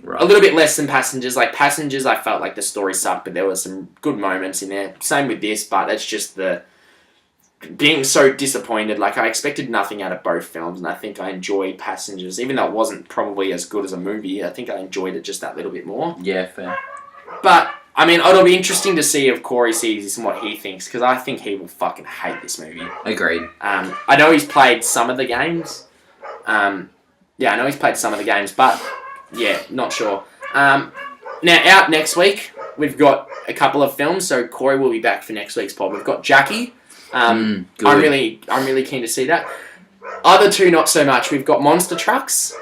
Right. A little bit less than Passengers. Like Passengers, I felt like the story sucked, but there were some good moments in there. Same with this, but it's just the being so disappointed. Like, I expected nothing out of both films, and I think I enjoyed Passengers, even though it wasn't probably as good as a movie. I think I enjoyed it just that little bit more. Yeah, fair. But I mean, it'll be interesting to see if Corey sees this and what he thinks, because I think he will fucking hate this movie. Agreed. I know he's played some of the games. I know he's played some of the games, but yeah, not sure. Now, out next week, we've got a couple of films, so Corey will be back for next week's pod. We've got Jackie. I'm really keen to see that. Other two, not so much. We've got Monster Trucks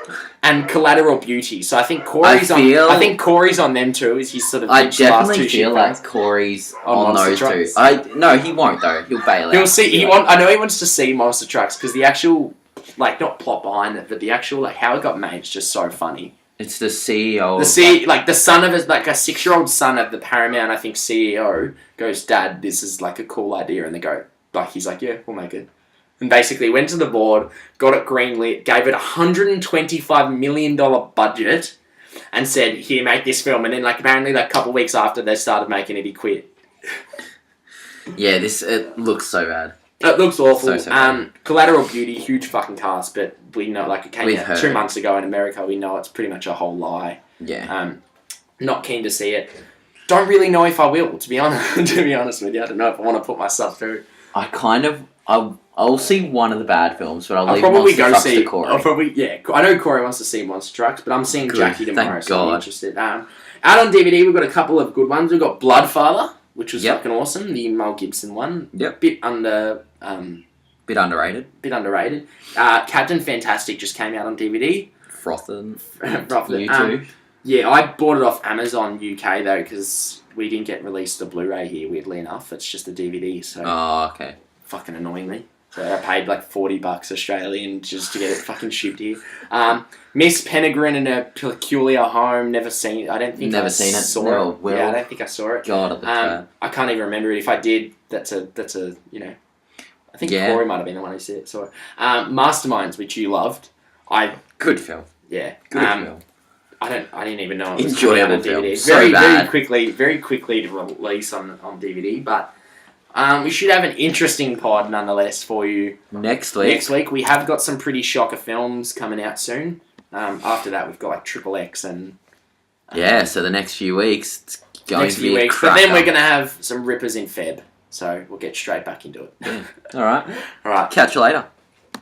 and Collateral Beauty. So I think Corey's on them too. Is he's sort of I definitely feel like Corey's on those two. No, he won't though. He'll bail out. He'll see. I know he wants to see Monster Trucks because the actual, like, not plot behind it, but the actual, like, how it got made is just so funny. It's the CEO. The son of a 6-year-old son of the Paramount, I think, CEO goes, "Dad, this is like a cool idea," and they go, like, he's like, "Yeah, we'll make it." And basically went to the board, got it greenlit, gave it $125 million budget, and said, "Here, make this film." And then, like, apparently, like, a couple of weeks after they started making it, he quit. Yeah, it looks so bad. It looks awful. So Collateral Beauty, huge fucking cast, but we know, like, it came out 2 heard. months ago in America. We know it's pretty much a whole lie. Yeah. Not keen to see it. Don't really know if I will, to be honest. To be honest with you, I don't know if I want to put myself through. I'll see one of the bad films, but I'll leave probably Monster Trucks to Corey. I know Corey wants to see Monster Trucks, but I'm seeing Jackie tomorrow, thank so I'm God. interested. Out on DVD, we've got a couple of good ones. We've got Bloodfather, which was fucking awesome, the Mel Gibson one. Yep. Bit underrated. Captain Fantastic just came out on DVD. Frothing. Roughly. You too. Yeah, I bought it off Amazon UK though, because we didn't get released the Blu-ray here, weirdly enough. It's just a DVD, so... Oh, okay. Fucking annoying me. So I paid like $40 Australian just to get it fucking shipped here. Miss Peregrine in a Peculiar Home, never seen it. I don't think I saw it. Yeah, I don't think I saw it. God, I can't even remember it. If I did, that's a you know... I think Corey might have been the one who saw it. Masterminds, which you loved. Good film. Yeah. Good film. I didn't even know it was Enjoyable on DVD. film. So bad. Very quickly to release on DVD, but we should have an interesting pod nonetheless for you next week. Next week we have got some pretty shocker films coming out soon. After that we've got like XXX and so the next few weeks it's going to be a but then we're going to have some rippers in Feb, so we'll get straight back into it. Yeah. All right. Catch you later.